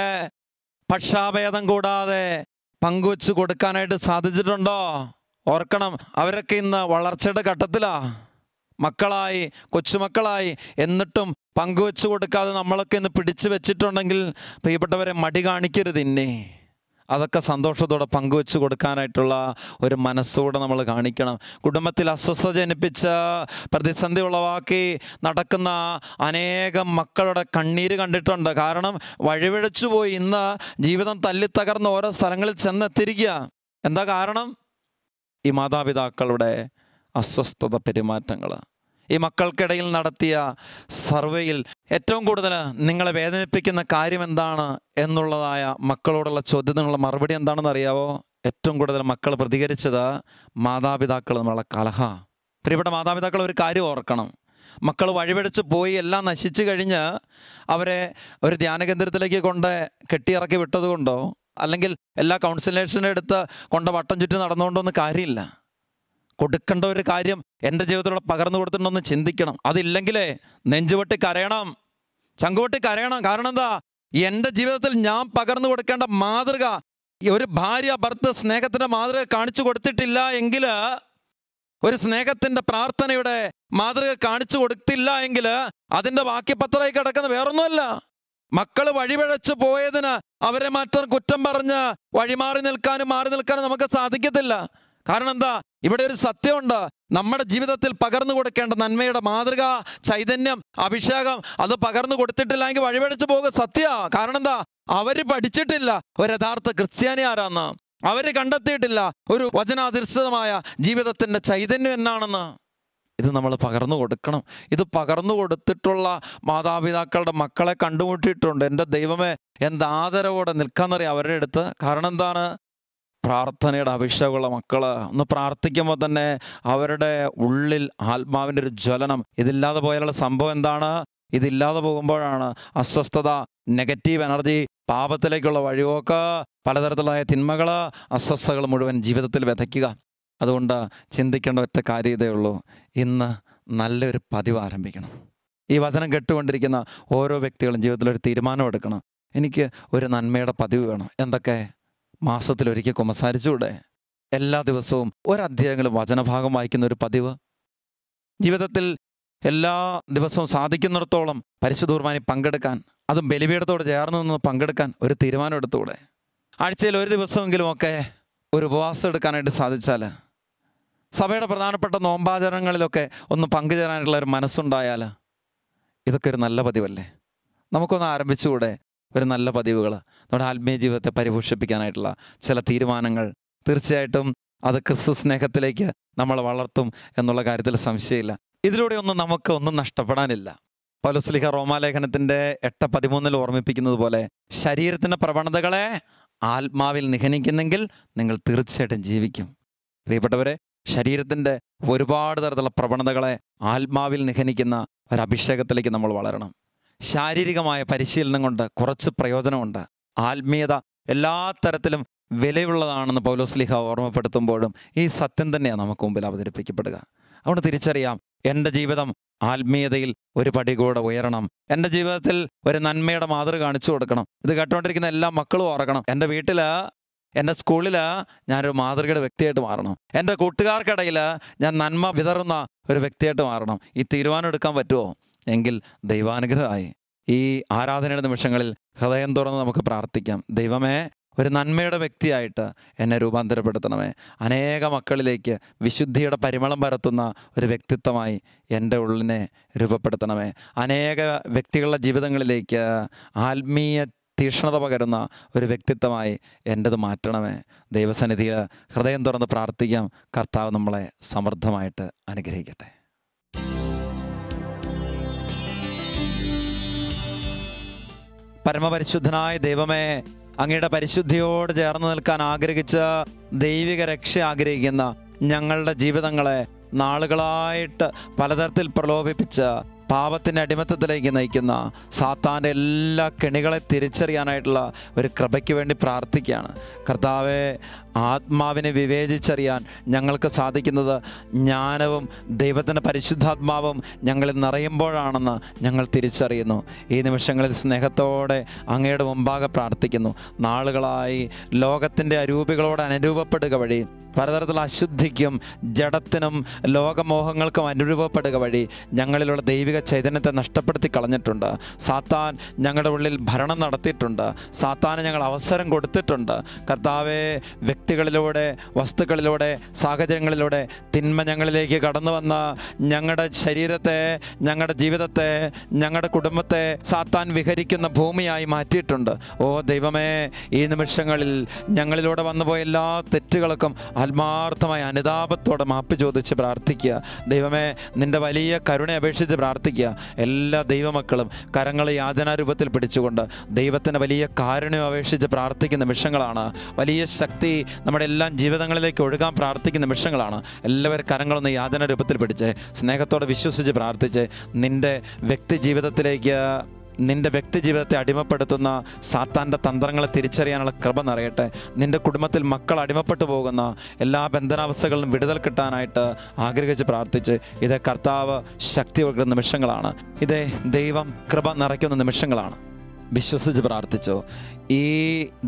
പക്ഷാഭേദം കൂടാതെ പങ്കുവെച്ച് കൊടുക്കാനായിട്ട് സാധിച്ചിട്ടുണ്ടോ? ഓർക്കണം, അവരൊക്കെ ഇന്ന് വളർച്ചയുടെ ഘട്ടത്തിലാ, മക്കളായി, കൊച്ചുമക്കളായി. എന്നിട്ടും പങ്കുവെച്ച് കൊടുക്കാതെ നമ്മളൊക്കെ ഇന്ന് പിടിച്ചു വെച്ചിട്ടുണ്ടെങ്കിൽ പ്രിയപ്പെട്ടവരെ, മടി കാണിക്കരുത്. ഇന്നേ അതൊക്കെ സന്തോഷത്തോടെ പങ്കുവെച്ച് കൊടുക്കാനായിട്ടുള്ള ഒരു മനസ്സോടെ നമ്മൾ കാണിക്കണം. കുടുംബത്തിൽ അസ്വസ്ഥത ജനിപ്പിച്ച് പ്രതിസന്ധി ഉളവാക്കി നടക്കുന്ന അനേകം മക്കളുടെ കണ്ണീര് കണ്ടിട്ടുണ്ട്. കാരണം വഴിപിഴച്ചു പോയി ഇന്ന് ജീവിതം തല്ലിത്തകർന്ന് ഓരോ സ്ഥലങ്ങളിൽ ചെന്നെത്തിരിക്കുക. എന്താ കാരണം? ഈ മാതാപിതാക്കളുടെ അസ്വസ്ഥത പെരുമാറ്റങ്ങൾ. ഈ മക്കൾക്കിടയിൽ നടത്തിയ സർവേയിൽ ഏറ്റവും കൂടുതൽ നിങ്ങളെ വേദനിപ്പിക്കുന്ന കാര്യം എന്താണ് എന്നുള്ളതായ മക്കളോടുള്ള ചോദ്യത്തിനുള്ള മറുപടി എന്താണെന്ന് അറിയാവോ? ഏറ്റവും കൂടുതൽ മക്കൾ പ്രതികരിച്ചത് മാതാപിതാക്കൾ തമ്മിലുള്ള കലഹ. പ്രിയപ്പെട്ട മാതാപിതാക്കൾ, ഒരു കാര്യം ഓർക്കണം. മക്കൾ വഴിപിഴച്ച് പോയി എല്ലാം നശിച്ചു കഴിഞ്ഞ് അവരെ ഒരു ധ്യാനകേന്ദ്രത്തിലേക്ക് കൊണ്ട് കെട്ടിയിറക്കി വിട്ടതുകൊണ്ടോ അല്ലെങ്കിൽ എല്ലാ കൗൺസിലേഴ്സിൻ്റെ അടുത്ത് കൊണ്ട് വട്ടം ചുറ്റി നടന്നുകൊണ്ടൊന്നും കാര്യമില്ല. കൊടുക്കേണ്ട ഒരു കാര്യം എൻ്റെ ജീവിതത്തിലൂടെ പകർന്നു കൊടുത്തിട്ടുണ്ടെന്ന് ചിന്തിക്കണം. അതില്ലെങ്കിലേ നെഞ്ചുപൊട്ടി കരയണം, ചങ്കുപൊട്ടി കരയണം. കാരണം എന്താ? എൻ്റെ ജീവിതത്തിൽ ഞാൻ പകർന്നു കൊടുക്കേണ്ട മാതൃക, ഒരു ഭാര്യ ഭർത്ത സ്നേഹത്തിൻ്റെ മാതൃക കാണിച്ചു കൊടുത്തിട്ടില്ല എങ്കിൽ, ഒരു സ്നേഹത്തിൻ്റെ പ്രാർത്ഥനയുടെ മാതൃക കാണിച്ചു കൊടുത്തില്ല എങ്കിൽ അതിൻ്റെ ബാക്കി പത്രമായി കിടക്കുന്ന വേറൊന്നുമല്ല. മക്കൾ വഴിപിഴച്ചു പോയതിന് അവരെ മാത്രം കുറ്റം പറഞ്ഞ് വഴിമാറി നിൽക്കാനും മാറി നിൽക്കാനും നമുക്ക് സാധിക്കത്തില്ല. കാരണം എന്താ? ഇവിടെ ഒരു സത്യമുണ്ട്. നമ്മുടെ ജീവിതത്തിൽ പകർന്നു കൊടുക്കേണ്ട നന്മയുടെ മാതൃക, ചൈതന്യം, അഭിഷേകം അത് പകർന്നു കൊടുത്തിട്ടില്ല എങ്കിൽ വഴിപിഴച്ചു പോകുക സത്യ. കാരണം എന്താ? അവര് പഠിച്ചിട്ടില്ല ഒരു യഥാർത്ഥ ക്രിസ്ത്യാനി ആരാന്ന്. അവര് കണ്ടെത്തിയിട്ടില്ല ഒരു വചനാധിഷ്ഠിതമായ ജീവിതത്തിൻ്റെ ചൈതന്യം എന്നാണെന്ന്. ഇത് നമ്മൾ പകർന്നു കൊടുക്കണം. ഇത് പകർന്നു കൊടുത്തിട്ടുള്ള മാതാപിതാക്കളുടെ മക്കളെ കണ്ടുമുട്ടിയിട്ടുണ്ട്. എൻ്റെ ദൈവമേ, എന്ത് ആദരവോടെ നിൽക്കാന്നറിയാം അവരുടെ അടുത്ത്. കാരണം എന്താണ്? പ്രാർത്ഥനയുടെ അഭിഷേകമുള്ള മക്കൾ ഒന്ന് പ്രാർത്ഥിക്കുമ്പോൾ തന്നെ അവരുടെ ഉള്ളിൽ ആത്മാവിൻ്റെ ഒരു ജ്വലനം. ഇതില്ലാതെ പോയാലുള്ള സംഭവം എന്താണ്? ഇതില്ലാതെ പോകുമ്പോഴാണ് അസ്വസ്ഥത, നെഗറ്റീവ് എനർജി, പാപത്തിലേക്കുള്ള വഴിപോക്ക്, പലതരത്തിലുള്ള തിന്മകൾ, അസ്വസ്ഥതകൾ മുഴുവൻ ജീവിതത്തിൽ വിതയ്ക്കുക. അതുകൊണ്ട് ചിന്തിക്കേണ്ട ഒറ്റ കാര്യം ഇതേ ഉള്ളൂ. ഇന്ന് നല്ലൊരു പതിവ് ആരംഭിക്കണം. ഈ വചനം കേട്ടുകൊണ്ടിരിക്കുന്ന ഓരോ വ്യക്തികളും ജീവിതത്തിലൊരു തീരുമാനം എടുക്കണം. എനിക്ക് ഒരു നന്മയുടെ പതിവ് വേണം. എന്തൊക്കെ? മാസത്തിലൊരിക്കൽ കുമ്പസാരിച്ചുകൂടെ? എല്ലാ ദിവസവും ഒരധ്യായങ്ങളും വചനഭാഗം വായിക്കുന്ന ഒരു പതിവ്. ജീവിതത്തിൽ എല്ലാ ദിവസവും സാധിക്കുന്നിടത്തോളം പരിശുദ്ധ കുർബാനയിൽ പങ്കെടുക്കാൻ, അതും ബലിപീഠത്തോട് ചേർന്ന് നിന്ന് പങ്കെടുക്കാൻ ഒരു തീരുമാനം എടുത്തുകൂടെ? ആഴ്ചയിൽ ഒരു ദിവസമെങ്കിലും ഒക്കെ ഒരു ഉപവാസം എടുക്കാനായിട്ട് സാധിച്ചാൽ, സഭയുടെ പ്രധാനപ്പെട്ട നോമ്പാചരണങ്ങളിലൊക്കെ ഒന്ന് പങ്കുചേരാനുള്ള ഒരു മനസ്സുണ്ടായാൽ, ഇതൊക്കെ ഒരു നല്ല പതിവല്ലേ? നമുക്കൊന്ന് ആരംഭിച്ചുകൂടെ ഒരു നല്ല പതിവുകൾ? നമ്മുടെ ആത്മീയ ജീവിതത്തെ പരിപോഷിപ്പിക്കാനായിട്ടുള്ള ചില തീരുമാനങ്ങൾ. തീർച്ചയായിട്ടും അത് ക്രിസ്തു സ്നേഹത്തിലേക്ക് നമ്മൾ വളർത്തും എന്നുള്ള കാര്യത്തിൽ സംശയമില്ല. ഇതിലൂടെ ഒന്നും നമുക്കൊന്നും നഷ്ടപ്പെടാനില്ല. പൗലോസ്ലീഹ റോമാലേഖനത്തിൻ്റെ 8:13 ഓർമ്മിപ്പിക്കുന്നത് പോലെ, ശരീരത്തിൻ്റെ പ്രവണതകളെ ആത്മാവിൽ നിഹനിക്കുന്നെങ്കിൽ നിങ്ങൾ തീർച്ചയായിട്ടും ജീവിക്കും. പ്രിയപ്പെട്ടവരെ, ശരീരത്തിൻ്റെ ഒരുപാട് തരത്തിലുള്ള പ്രവണതകളെ ആത്മാവിൽ നിഹനിക്കുന്ന ഒരഭിഷേകത്തിലേക്ക് നമ്മൾ വളരണം. ശാരീരികമായ പരിശീലനം കൊണ്ട് കുറച്ച് പ്രയോജനമുണ്ട്. ആത്മീയത എല്ലാ തരത്തിലും വിലയുള്ളതാണെന്ന് പൗലോസ്ലീഹ ഓർമ്മപ്പെടുത്തുമ്പോഴും ഈ സത്യം തന്നെയാണ് നമുക്ക് മുമ്പിൽ അവതരിപ്പിക്കപ്പെടുക. അതുകൊണ്ട് തിരിച്ചറിയാം, എൻ്റെ ജീവിതം ആത്മീയതയിൽ ഒരു പടി കൂടെ ഉയരണം. എൻ്റെ ജീവിതത്തിൽ ഒരു നന്മയുടെ മാതൃക കാണിച്ചു കൊടുക്കണം. ഇത് കേട്ടുകൊണ്ടിരിക്കുന്ന എല്ലാ മക്കളും ഓർക്കണം, എൻ്റെ വീട്ടിൽ, എൻ്റെ സ്കൂളിൽ ഞാനൊരു മാതൃകയുടെ വ്യക്തിയായിട്ട് മാറണം. എൻ്റെ കൂട്ടുകാർക്കിടയിൽ ഞാൻ നന്മ വിതറുന്ന ഒരു വ്യക്തിയായിട്ട് മാറണം. ഈ തീരുമാനം എടുക്കാൻ പറ്റുമോ? എങ്കിൽ ദൈവാനുഗ്രഹമായി. ഈ ആരാധനയുടെ നിമിഷങ്ങളിൽ ഹൃദയം തുറന്ന് നമുക്ക് പ്രാർത്ഥിക്കാം. ദൈവമേ, ഒരു നന്മയുടെ വ്യക്തിയായിട്ട് എന്നെ രൂപാന്തരപ്പെടുത്തണമേ. അനേക മക്കളിലേക്ക് വിശുദ്ധിയുടെ പരിമളം പരത്തുന്ന ഒരു വ്യക്തിത്വമായി എൻ്റെ ഉള്ളിനെ രൂപപ്പെടുത്തണമേ. അനേക വ്യക്തികളുടെ ജീവിതങ്ങളിലേക്ക് ആത്മീയ തീക്ഷ്ണത പകരുന്ന ഒരു വ്യക്തിത്വമായി എൻ്റെത് മാറ്റണമേ. ദൈവസന്നിധിയിൽ ഹൃദയം തുറന്ന് പ്രാർത്ഥിക്കാം. കർത്താവ് നമ്മളെ സമൃദ്ധമായിട്ട് അനുഗ്രഹിക്കട്ടെ. പരമപരിശുദ്ധനായ ദൈവമേ, അങ്ങയുടെ പരിശുദ്ധിയോട് ചേർന്ന് നിൽക്കാൻ ആഗ്രഹിച്ച, ദൈവിക രക്ഷ ആഗ്രഹിക്കുന്ന ഞങ്ങളുടെ ജീവിതങ്ങളെ നാളുകളായിട്ട് പലതരത്തിൽ പ്രലോഭിപ്പിച്ച, പാപത്തിൻ്റെ അടിമത്തത്തിലേക്ക് നയിക്കുന്ന സാത്താൻ്റെ എല്ലാ കെണികളെ തിരിച്ചറിയാനായിട്ടുള്ള ഒരു കൃപയ്ക്ക് വേണ്ടി പ്രാർത്ഥിക്കുകയാണ്. കർത്താവെ, ആത്മാവിനെ വിവേചിച്ചറിയാൻ ഞങ്ങൾക്ക് സാധിക്കുന്നത് ജ്ഞാനവും ദൈവത്തിൻ്റെ പരിശുദ്ധാത്മാവും ഞങ്ങളിൽ നിറയുമ്പോഴാണെന്ന് ഞങ്ങൾ തിരിച്ചറിയുന്നു. ഈ നിമിഷങ്ങളിൽ സ്നേഹത്തോടെ അങ്ങയുടെ മുമ്പാകെ പ്രാർത്ഥിക്കുന്നു. നാളുകളായി ലോകത്തിൻ്റെ അരൂപികളോട് അനുരൂപപ്പെടുക വഴി പലതരത്തിലുള്ള അശുദ്ധിക്കും ജഡത്തിനും ലോകമോഹങ്ങൾക്കും അനുരൂപപ്പെടുക വഴി ഞങ്ങളിലുള്ള ദൈവിക ചൈതന്യത്തെ നഷ്ടപ്പെടുത്തി കളഞ്ഞിട്ടുണ്ട്. സാത്താൻ ഞങ്ങളുടെ ഉള്ളിൽ ഭരണം നടത്തിയിട്ടുണ്ട്. സാത്താന് ഞങ്ങൾ അവസരം കൊടുത്തിട്ടുണ്ട്. കർത്താവെ, വ്യക്തികളിലൂടെ, വസ്തുക്കളിലൂടെ, സാഹചര്യങ്ങളിലൂടെ തിന്മ ഞങ്ങളിലേക്ക് കടന്നു വന്ന ഞങ്ങളുടെ ശരീരത്തെ, ഞങ്ങളുടെ ജീവിതത്തെ, ഞങ്ങളുടെ കുടുംബത്തെ സാത്താൻ വിഹരിക്കുന്ന ഭൂമിയായി മാറ്റിയിട്ടുണ്ട്. ഓ ദൈവമേ, ഈ നിമിഷങ്ങളിൽ ഞങ്ങളിലൂടെ വന്നുപോയ എല്ലാ തെറ്റുകൾക്കും ആത്മാർത്ഥമായ അനുതാപത്തോടെ മാപ്പ് ചോദിച്ച് പ്രാർത്ഥിക്കുക. ദൈവമേ, നിൻ്റെ വലിയ കരുണ അപേക്ഷിച്ച് പ്രാർത്ഥിക്കുക. എല്ലാ ദൈവമക്കളും കരങ്ങൾ യാചനാരൂപത്തിൽ പിടിച്ചുകൊണ്ട് ദൈവത്തിൻ്റെ വലിയ കാരുണ്യം അപേക്ഷിച്ച് പ്രാർത്ഥിക്കുന്ന നിമിഷങ്ങളാണ്. വലിയ ശക്തി നമ്മുടെ എല്ലാം ജീവിതങ്ങളിലേക്ക് ഒഴുകാൻ പ്രാർത്ഥിക്കുന്ന നിമിഷങ്ങളാണ്. എല്ലാവരും കരങ്ങളൊന്ന് യാചനാരൂപത്തിൽ പിടിച്ച് സ്നേഹത്തോടെ വിശ്വസിച്ച് പ്രാർത്ഥിച്ച് നിൻ്റെ വ്യക്തിജീവിതത്തെ അടിമപ്പെടുത്തുന്ന സാത്താൻ്റെ തന്ത്രങ്ങളെ തിരിച്ചറിയാനുള്ള കൃപ നിറയട്ടെ. നിൻ്റെ കുടുംബത്തിൽ മക്കൾ അടിമപ്പെട്ടു പോകുന്ന എല്ലാ ബന്ധനാവസ്ഥകളിലും വിടുതൽ കിട്ടാനായിട്ട് ആഗ്രഹിച്ച് പ്രാർത്ഥിച്ച് ഇത് കർത്താവ് ശക്തി കൊടുക്കുന്ന നിമിഷങ്ങളാണ്. ഇതേ ദൈവം കൃപ നിറയ്ക്കുന്ന നിമിഷങ്ങളാണ്. വിശ്വസിച്ച് പ്രാർത്ഥിച്ചോ. ഈ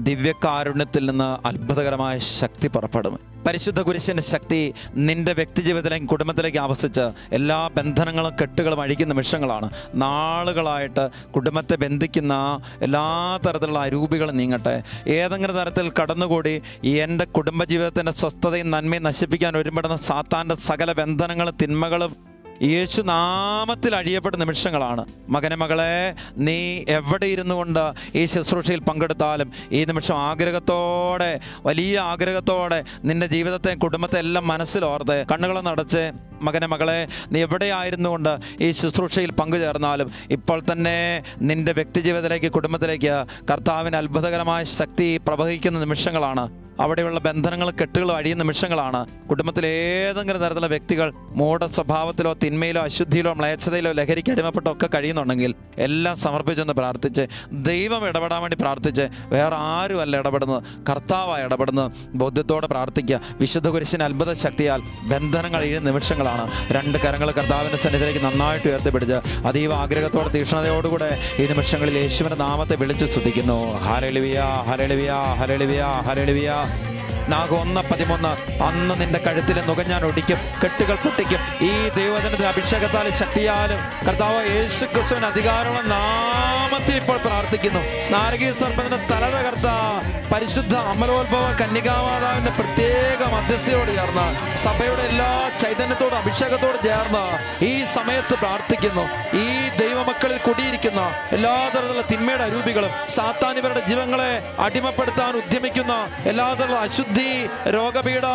ദിവ്യകാരുണ്യത്തിൽ നിന്ന് അത്ഭുതകരമായ ശക്തി പുറപ്പെടും. പരിശുദ്ധ കുരിശിൻ്റെ ശക്തി നിൻ്റെ വ്യക്തിജീവിതത്തിലേക്കും കുടുംബത്തിലേക്ക് ആവസിച്ച് എല്ലാ ബന്ധനങ്ങളും കെട്ടുകളും അഴിക്കുന്ന നിമിഷങ്ങളാണ്. നാളുകളായിട്ട് കുടുംബത്തെ ബന്ധിക്കുന്ന എല്ലാ തരത്തിലുള്ള അരൂപികളും നീങ്ങട്ടെ. ഏതെങ്കിലും തരത്തിൽ കടന്നുകൂടി എൻ്റെ കുടുംബജീവിതത്തിൻ്റെ സ്വസ്ഥതയും നന്മയും നശിപ്പിക്കാൻ ഒരുപെടുന്ന സാത്താൻ്റെ സകല ബന്ധനങ്ങളും തിന്മകളും യേശു നാമത്തിൽ അഴിയപ്പെട്ട നിമിഷങ്ങളാണ്. മകനെ, മകളെ, നീ എവിടെ ഇരുന്നു കൊണ്ട് ഈ ശുശ്രൂഷയിൽ പങ്കെടുത്താലും ഈ നിമിഷം ആഗ്രഹത്തോടെ, വലിയ ആഗ്രഹത്തോടെ നിൻ്റെ ജീവിതത്തെ, കുടുംബത്തെ എല്ലാം മനസ്സിലോർത്ത് കണ്ണുകളെ നടച്ച്, മകനെ, മകളെ, നീ എവിടെയായിരുന്നു കൊണ്ട് ഈ ശുശ്രൂഷയിൽ പങ്കുചേർന്നാലും ഇപ്പോൾ തന്നെ നിൻ്റെ വ്യക്തിജീവിതത്തിലേക്ക്, കുടുംബത്തിലേക്ക് കർത്താവിന് അത്ഭുതകരമായ ശക്തി പ്രവഹിക്കുന്ന നിമിഷങ്ങളാണ്. അവിടെയുള്ള ബന്ധനങ്ങളും കെട്ടുകളും അഴിയുന്ന നിമിഷങ്ങളാണ്. കുടുംബത്തിലെ ഏതെങ്കിലും തരത്തിലുള്ള വ്യക്തികൾ മൂഢ സ്വഭാവത്തിലോ തിന്മയിലോ അശുദ്ധിയിലോ മ്ലേച്ഛതയിലോ ലഹരിക്ക് അടിമപ്പെട്ടോ ഒക്കെ കഴിയുന്നുണ്ടെങ്കിൽ എല്ലാം സമർപ്പിച്ചെന്ന് പ്രാർത്ഥിച്ച്, ദൈവം ഇടപെടാൻ വേണ്ടി പ്രാർത്ഥിച്ച്, വേറെ ആരുമല്ല ഇടപെടുന്നത്, കർത്താവാണ് ഇടപെടുന്നത് ബോധ്യത്തോടെ പ്രാർത്ഥിക്കുക. വിശുദ്ധ കുരിശിന് അത്ഭുത ശക്തിയാൽ ബന്ധനങ്ങൾ അഴിയുന്ന നിമിഷങ്ങളാണ്. രണ്ട് കരങ്ങൾ കർത്താവിൻ്റെ സന്നിധിയിലേക്ക് നന്നായിട്ട് ഉയർത്തിപ്പിടിച്ച് അതീവ ആഗ്രഹത്തോടെ തീക്ഷ്ണതയോടുകൂടെ ഈ നിമിഷങ്ങളിൽ യേശുവിൻ്റെ നാമത്തെ വിളിച്ച് സ്തുതിക്കുന്നു. ഹല്ലേലൂയ, ഹല്ലേലൂയ, ഹല്ലേലൂയ, ഹല്ലേലൂയ. നാഗം 1:13 അന്ന് നിന്റെ കഴുത്തിൽ നുകഞ്ഞാൻ ഒടിക്കും, കെട്ടുകൾ പൊട്ടിക്കും. ഈ ദൈവവചനത്തിന്റെ അഭിഷേകത്താലും ശക്തിയാലും കർത്താവ് യേശു ക്രിസ്തുവിന്റെ അധികാരമുള്ള നാമത്തിൽ ഇപ്പോൾ പ്രാർത്ഥിക്കുന്നു. നാരകീയ സർപ്പത്തിന്റെ തല തകർത്ത പരിശുദ്ധ അമലോത്ഭവ കന്യകാമാതാവിന്റെ പ്രത്യേക മധ്യസ്ഥയോട് ചേർന്ന് സഭയുടെ എല്ലാ ചൈതന്യത്തോടും അഭിഷേകത്തോടും ചേർന്ന് ഈ സമയത്ത് പ്രാർത്ഥിക്കുന്നു. ഈ ദൈവമക്കളിൽ കുടിയിരിക്കുന്ന എല്ലാ തരത്തിലുള്ള തിന്മയുടെ അരൂപികളും സാത്താൻ ഇവരുടെ ജീവങ്ങളെ അടിമപ്പെടുത്താൻ ഉദ്യമിക്കുന്ന എല്ലാ തരത്തിലുള്ള അശുദ്ധി, രോഗപീഠ,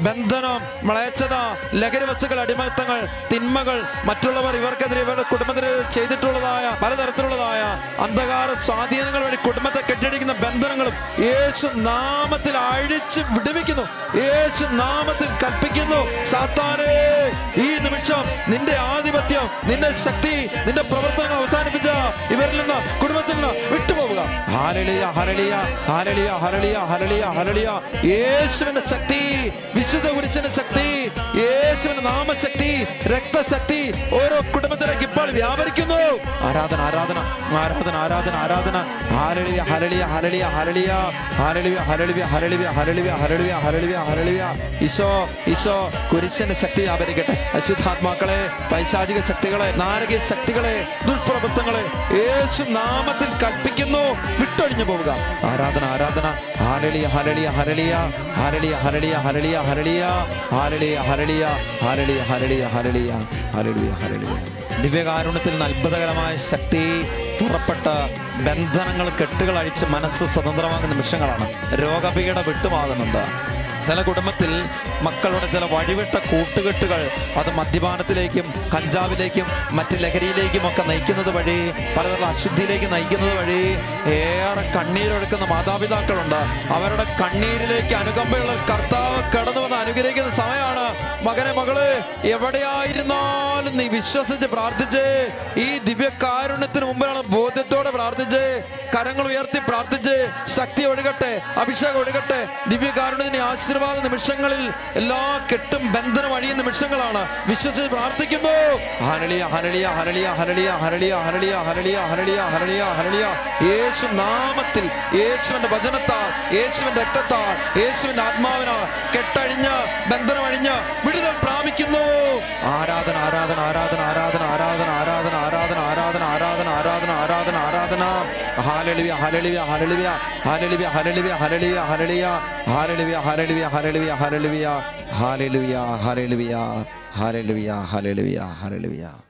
ബന്ധനം, മ്ലേച്ഛത, ലഹരി വസ്തുക്കൾ, അടിമത്തങ്ങൾ, തിന്മകൾ, മറ്റുള്ളവർ ഇവർക്കെതിരെ, ഇവരുടെ കുടുംബത്തിനെതിരെ ചെയ്തിട്ടുള്ളതായ പലതരത്തിലുള്ളതായ അന്ധകാര സ്വാധീനങ്ങൾ വഴി കുടുംബത്തെ കെട്ടിടിക്കുന്ന ബന്ധനങ്ങളും യേശു നാമത്തിൽ അഴിച്ച് വിടുവിക്കുന്നു. യേശു നാമത്തിൽ കൽപ്പിക്കുന്നു. സാത്താനേ, ഈ നിമിഷം നിന്റെ ആധിപത്യം, നിന്റെ ശക്തി, നിന്റെ പ്രവർത്തനങ്ങൾ അവസാനിപ്പിച്ച ഇവരിൽ നിന്ന്, കുടുംബത്തിൽ നിന്ന് വിട്ടുപോവുക. ഹല്ലേലൂയ, ഹല്ലേലൂയ, ഹല്ലേലൂയ, ഹല്ലേലൂയ, ഹല്ലേലൂയ, ഹല്ലേലൂയ. യേശുവിന്റെ ശക്തി, വിശുദ്ധ കുരിശിന്റെ ശക്തി, യേശുവിന്റെ നാമശക്തി, രക്തശക്തി ഓരോ കുടുംബത്തിലേക്ക് ഇപ്പോൾ വ്യാപരിക്കുന്നു. ആരാധന, ആരാധന, ആരാധന, ആരാധന, ആരാധന. ഹല്ലേലൂയ, ഹല്ലേലൂയ, ഹല്ലേലൂയ, ഹല്ലേലൂയ, ഹല്ലേലൂയ, ഹല്ലേലൂയ, ഹല്ലേലൂയ, ഹല്ലേലൂയ, ഹല്ലേലൂയ, ഹല്ലേലൂയ, ഹല്ലേലൂയ. ഈശോ, ഈശോ കുരിശിന്റെ ശക്തി വ്യാപരിക്കട്ടെ. അശുദ്ധാത്മാക്കളെ, പൈശാചിക ശക്തികളെ, നാരകീയ ശക്തികളെ, ദുഷ്പ്രവൃത്തങ്ങളെ യേശു നാമത്തിൽ കൽപ്പിക്കുന്നു, വിട്ടൊഴിഞ്ഞു പോവുക. ആരാധന, ആരാധന. ഹല്ലേലൂയ, ഹല്ലേലൂയ, ഹല്ലേലൂയ, ഹല്ലേലൂയ, ഹല്ലേലൂയ, ഹല്ലേലൂയ, ഹല്ലേലൂയ, ഹല്ലേലൂയ, ഹല്ലേലൂയ, ഹല്ലേലൂയ, ഹല്ലേലൂയ, ഹല്ലേലൂയ, ഹല്ലേലൂയ, ഹല്ലേലൂയ. ദിവ്യകാരുണ്യത്തിൽ നിന്ന് അത്ഭുതകരമായ ശക്തി പുറപ്പെട്ട ബന്ധനങ്ങൾ, കെട്ടുകൾ അഴിച്ച് മനസ്സ് സ്വതന്ത്രമാകുന്ന നിമിഷങ്ങളാണ്. രോഗപീഠ വിട്ടുമാകുന്നുണ്ട്. ചില കുടുംബത്തിൽ മക്കളുടെ ചില വഴിവിട്ട കൂട്ടുകെട്ടുകൾ അത് മദ്യപാനത്തിലേക്കും കഞ്ചാവിലേക്കും മറ്റ് ലഹരിയിലേക്കും ഒക്കെ നയിക്കുന്നത് വഴി, പലതരം അശുദ്ധിയിലേക്ക് നയിക്കുന്നത് വഴി ഏറെ കണ്ണീരൊഴുക്കുന്ന മാതാപിതാക്കളുണ്ട്. അവരുടെ കണ്ണീരിലേക്ക് അനുകമ്പയുള്ള കർത്താവ് കടന്നു വന്ന് അനുഗ്രഹിക്കുന്ന സമയമാണ്. മകനെ, മകള്, എവിടെയായിരുന്നാലും നീ വിശ്വസിച്ച് പ്രാർത്ഥിച്ച് ഈ ദിവ്യകാരുണ്യത്തിന് മുമ്പിലാണ് ബോധ്യത്തോടെ പ്രാർത്ഥിച്ച് കരങ്ങൾ കരങ്ങൾ ഉയർത്തി പ്രാർത്ഥിച്ച് ശക്തി ഒഴുകട്ടെ, അഭിഷേകം ഒഴുകട്ടെ. ദിവ്യകാരുണ്യത്തിന്റെ ആശീർവാദ നിമിഷങ്ങളിൽ എല്ലാ കെട്ടും ബന്ധനം അഴിയുന്ന നിമിഷങ്ങളാണ്. വിശ്വസിച്ച് പ്രാർത്ഥിക്കുന്നു. ഹല്ലേലൂയ, ഹല്ലേലൂയ, ഹല്ലേലൂയ, ഹല്ലേലൂയ, ഹല്ലേലൂയ, ഹല്ലേലൂയ, ഹല്ലേലൂയ, ഹല്ലേലൂയ, ഹല്ലേലൂയ, ഹല്ലേലൂയ. യേശു നാമത്തിൽ, യേശുവിന്റെ വചനത്താൽ, യേശുവിന്റെ രക്തത്താൽ, യേശുവിന്റെ ആത്മാവിനാൽ കെട്ടഴിഞ്ഞ് ബന്ധനമഴിഞ്ഞ് വിടുതൽ പ്രാപിക്കുന്നു. ആരാധന, ആരാധന, ആരാധന, ആരാധന, ആരാധന, ആരാധന, ആരാധന, ആരാധന, ആരാധന, ആരാധന, ആരാധന, ആരാധന. ഹല്ലേലൂയ, ഹല്ലേലൂയ, ഹല്ലേലൂയ, ഹല്ലേലൂയ, ഹല്ലേലൂയ, ഹല്ലേലൂയ, ഹല്ലേലൂയ, ഹല്ലേലൂയ, ഹല്ലേലൂയ, ഹല്ലേലൂയ, ഹല്ലേലൂയ, ഹല്ലേലൂയ, ഹല്ലേലൂയ, ഹല്ലേലൂയ, ഹല്ലേലൂയ, ഹല്ലേലൂയ.